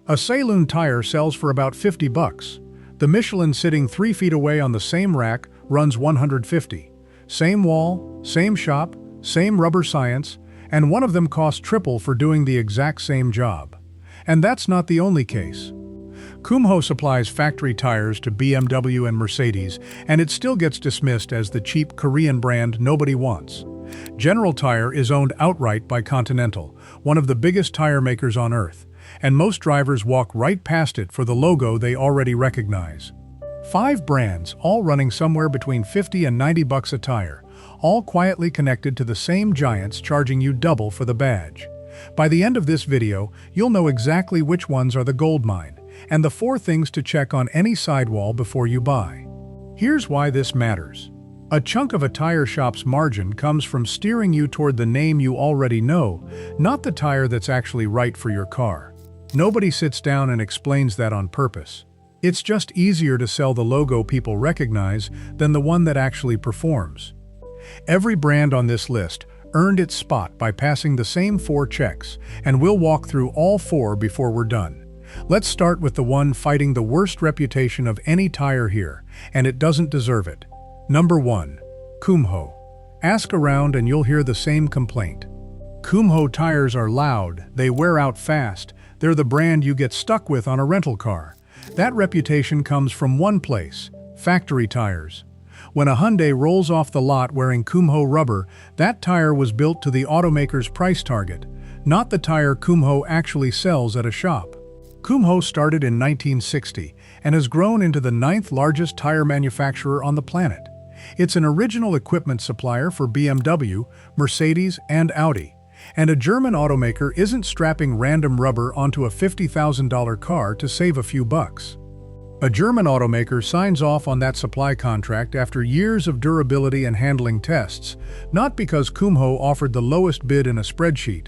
A Sailun tire sells for about 50 bucks. The Michelin sitting 3 feet away on the same rack runs 150. Same wall, same shop, same rubber science, and one of them costs triple for doing the exact same job. And that's not the only case. Kumho supplies factory tires to BMW and Mercedes, and it still gets dismissed as the cheap Korean brand nobody wants. General Tire is owned outright by Continental, one of the biggest tire makers on earth, and most drivers walk right past it for the logo they already recognize. 5 brands, all running somewhere between 50 and 90 bucks a tire, all quietly connected to the same giants charging you double for the badge. By the end of this video, you'll know exactly which ones are the gold mine, and the 4 things to check on any sidewall before you buy. Here's why this matters. A chunk of a tire shop's margin comes from steering you toward the name you already know, not the tire that's actually right for your car. Nobody sits down and explains that on purpose. It's just easier to sell the logo people recognize than the one that actually performs. Every brand on this list earned its spot by passing the same 4 checks, and we'll walk through all 4 before we're done. Let's start with the one fighting the worst reputation of any tire here, and it doesn't deserve it. Number 1. Kumho. Ask around and you'll hear the same complaint. Kumho tires are loud, they wear out fast, they're the brand you get stuck with on a rental car. That reputation comes from one place: factory tires. When a Hyundai rolls off the lot wearing Kumho rubber, that tire was built to the automaker's price target, not the tire Kumho actually sells at a shop. Kumho started in 1960 and has grown into the 9th largest tire manufacturer on the planet. It's an original equipment supplier for BMW, Mercedes, and Audi. And a German automaker isn't strapping random rubber onto a $50,000 car to save a few bucks. A German automaker signs off on that supply contract after years of durability and handling tests, not because Kumho offered the lowest bid in a spreadsheet.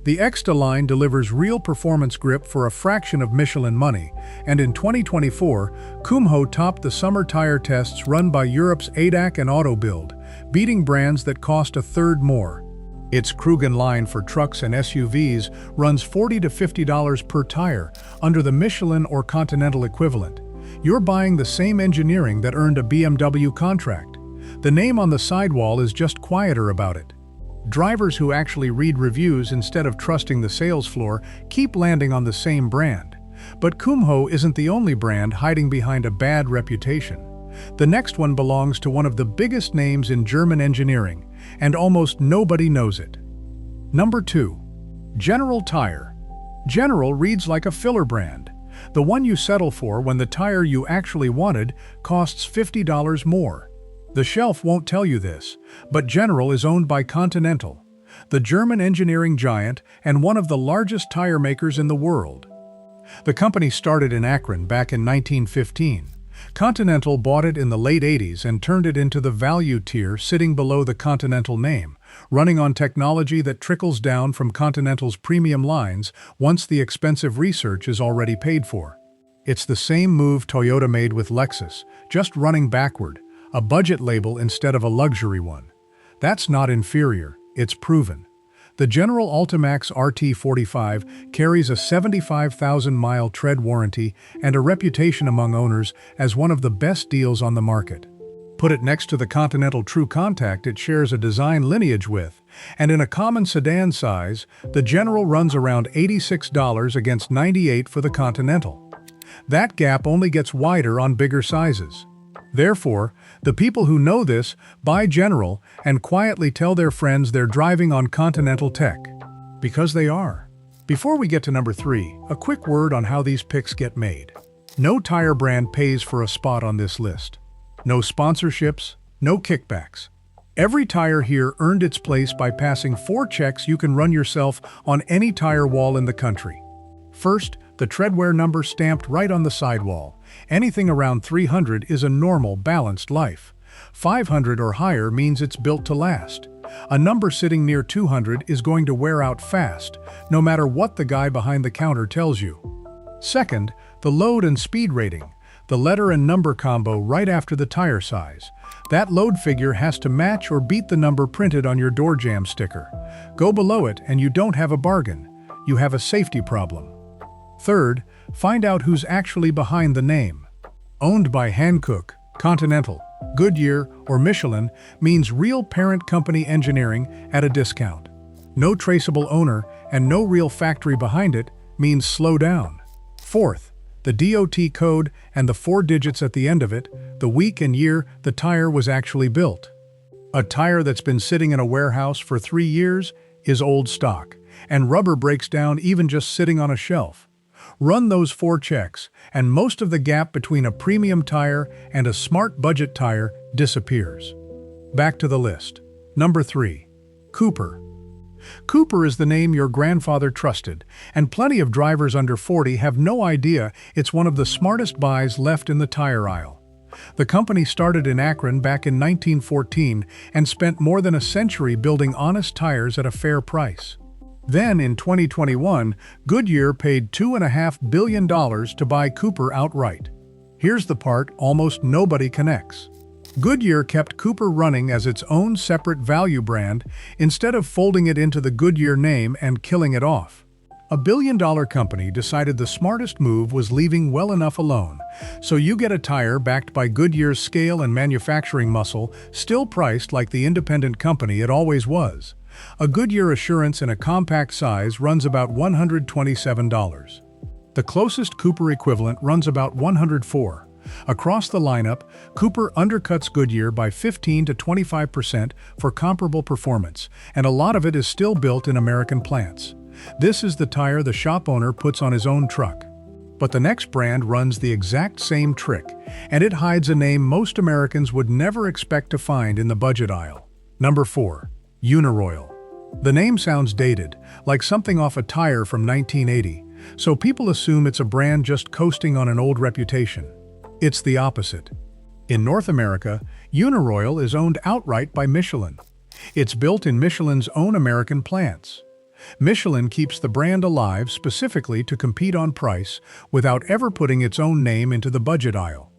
The Exta line delivers real performance grip for a fraction of Michelin money, and in 2024, Kumho topped the summer tire tests run by Europe's ADAC and AutoBuild, beating brands that cost a third more. Its Krugen line for trucks and SUVs runs $40 to $50 per tire, under the Michelin or Continental equivalent. You're buying the same engineering that earned a BMW contract. The name on the sidewall is just quieter about it. Drivers who actually read reviews instead of trusting the sales floor keep landing on the same brand. But Kumho isn't the only brand hiding behind a bad reputation. The next one belongs to one of the biggest names in German engineering, and almost nobody knows it. Number 2. General Tire. General reads like a filler brand. The one you settle for when the tire you actually wanted costs $50 more. The shelf won't tell you this, but General is owned by Continental, the German engineering giant and one of the largest tire makers in the world. The company started in Akron back in 1915. Continental bought it in the late 80s and turned it into the value tier sitting below the Continental name, running on technology that trickles down from Continental's premium lines once the expensive research is already paid for. It's the same move Toyota made with Lexus, just running backward, a budget label instead of a luxury one. That's not inferior, it's proven. The General Ultimax RT45 carries a 75,000-mile tread warranty and a reputation among owners as one of the best deals on the market. Put it next to the Continental True Contact it shares a design lineage with, and in a common sedan size, the General runs around $86 against $98 for the Continental. That gap only gets wider on bigger sizes. Therefore, the people who know this buy General and quietly tell their friends they're driving on Continental tech. Because they are. Before we get to number 3, a quick word on how these picks get made. No tire brand pays for a spot on this list. No sponsorships, no kickbacks. Every tire here earned its place by passing 4 checks you can run yourself on any tire wall in the country. First, the treadwear number stamped right on the sidewall. Anything around 300 is a normal, balanced life. 500 or higher means it's built to last. A number sitting near 200 is going to wear out fast, no matter what the guy behind the counter tells you. Second, the load and speed rating, the letter and number combo right after the tire size. That load figure has to match or beat the number printed on your door jamb sticker. Go below it and you don't have a bargain. You have a safety problem. Third, find out who's actually behind the name. Owned by Hankook, Continental, Goodyear, or Michelin means real parent company engineering at a discount. No traceable owner and no real factory behind it means slow down. Fourth, the DOT code and the 4 digits at the end of it, the week and year the tire was actually built. A tire that's been sitting in a warehouse for 3 years is old stock, and rubber breaks down even just sitting on a shelf. Run those 4 checks, and most of the gap between a premium tire and a smart budget tire disappears. Back to the list. Number 3. Cooper. Cooper is the name your grandfather trusted, and plenty of drivers under 40 have no idea it's one of the smartest buys left in the tire aisle. The company started in Akron back in 1914 and spent more than a century building honest tires at a fair price. Then, in 2021, Goodyear paid $2.5 billion to buy Cooper outright. Here's the part almost nobody connects. Goodyear kept Cooper running as its own separate value brand instead of folding it into the Goodyear name and killing it off. A billion-dollar company decided the smartest move was leaving well enough alone, so you get a tire backed by Goodyear's scale and manufacturing muscle, still priced like the independent company it always was. A Goodyear Assurance in a compact size runs about $127. The closest Cooper equivalent runs about $104. Across the lineup, Cooper undercuts Goodyear by 15 to 25% for comparable performance, and a lot of it is still built in American plants. This is the tire the shop owner puts on his own truck. But the next brand runs the exact same trick, and it hides a name most Americans would never expect to find in the budget aisle. Number 4. Uniroyal. The name sounds dated, like something off a tire from 1980, so people assume it's a brand just coasting on an old reputation. It's the opposite. In North America, Uniroyal is owned outright by Michelin. It's built in Michelin's own American plants. Michelin keeps the brand alive specifically to compete on price without ever putting its own name into the budget aisle.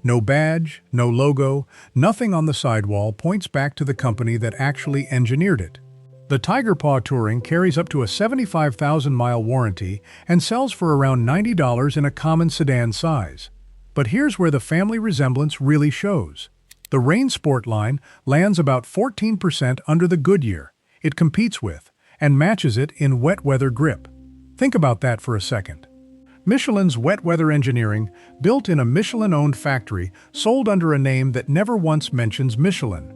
No badge, no logo, nothing on the sidewall points back to the company that actually engineered it. The Tiger Paw Touring carries up to a 75,000-mile warranty and sells for around $90 in a common sedan size. But here's where the family resemblance really shows. The Rain Sport line lands about 14% under the Goodyear it competes with, and matches it in wet weather grip. Think about that for a second. Michelin's wet weather engineering, built in a Michelin-owned factory, sold under a name that never once mentions Michelin.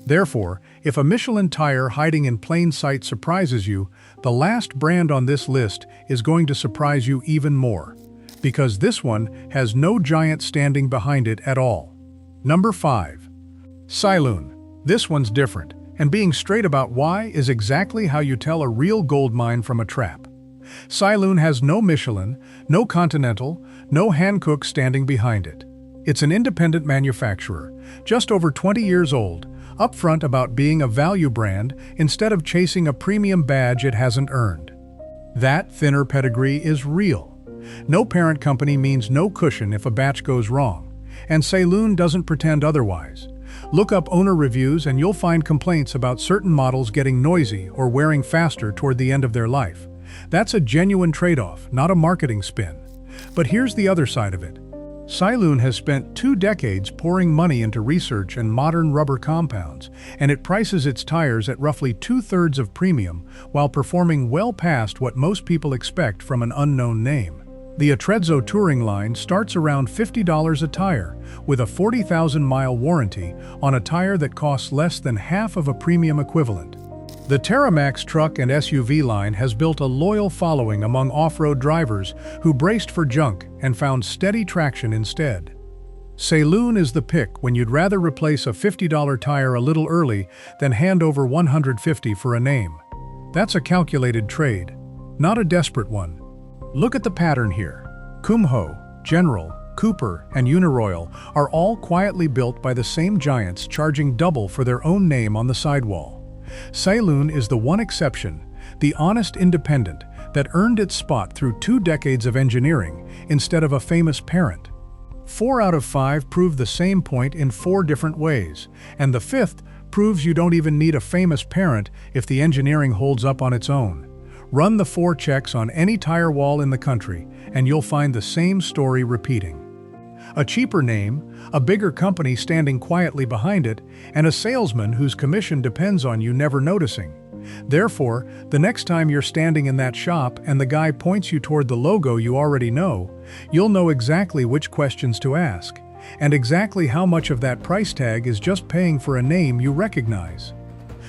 Therefore, if a Michelin tire hiding in plain sight surprises you, the last brand on this list is going to surprise you even more, because this one has no giant standing behind it at all. Number 5. Sailun. This one's different, and being straight about why is exactly how you tell a real gold mine from a trap. Sailun has no Michelin, no Continental, no Hankook standing behind it. It's an independent manufacturer, just over 20 years old, upfront about being a value brand instead of chasing a premium badge it hasn't earned. That thinner pedigree is real. No parent company means no cushion if a batch goes wrong, and Sailun doesn't pretend otherwise. Look up owner reviews and you'll find complaints about certain models getting noisy or wearing faster toward the end of their life. That's a genuine trade-off, not a marketing spin. But here's the other side of it. Sailun has spent 2 decades pouring money into research and modern rubber compounds, and it prices its tires at roughly 2/3 of premium while performing well past what most people expect from an unknown name. The Atrezzo Touring line starts around $50 a tire, with a 40,000-mile warranty on a tire that costs less than half of a premium equivalent. The Terramax truck and SUV line has built a loyal following among off-road drivers who braced for junk and found steady traction instead. Sailun is the pick when you'd rather replace a $50 tire a little early than hand over $150 for a name. That's a calculated trade, not a desperate one. Look at the pattern here. Kumho, General, Cooper, and Uniroyal are all quietly built by the same giants charging double for their own name on the sidewall. Sailun is the one exception, the honest independent, that earned its spot through 2 decades of engineering instead of a famous parent. 4 out of 5 prove the same point in 4 different ways, and the 5th proves you don't even need a famous parent if the engineering holds up on its own. Run the 4 checks on any tire wall in the country, and you'll find the same story repeating. A cheaper name, a bigger company standing quietly behind it, and a salesman whose commission depends on you never noticing. Therefore, the next time you're standing in that shop and the guy points you toward the logo you already know, you'll know exactly which questions to ask, and exactly how much of that price tag is just paying for a name you recognize.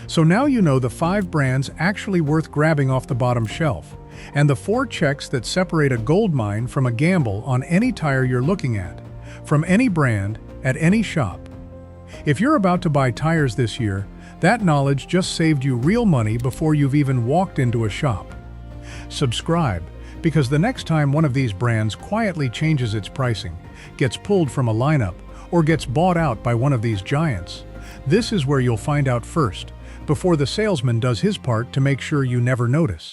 So now you know the 5 brands actually worth grabbing off the bottom shelf, and the 4 checks that separate a gold mine from a gamble on any tire you're looking at, from any brand, at any shop. If you're about to buy tires this year, that knowledge just saved you real money before you've even walked into a shop. Subscribe, because the next time one of these brands quietly changes its pricing, gets pulled from a lineup, or gets bought out by one of these giants, this is where you'll find out first, before the salesman does his part to make sure you never notice.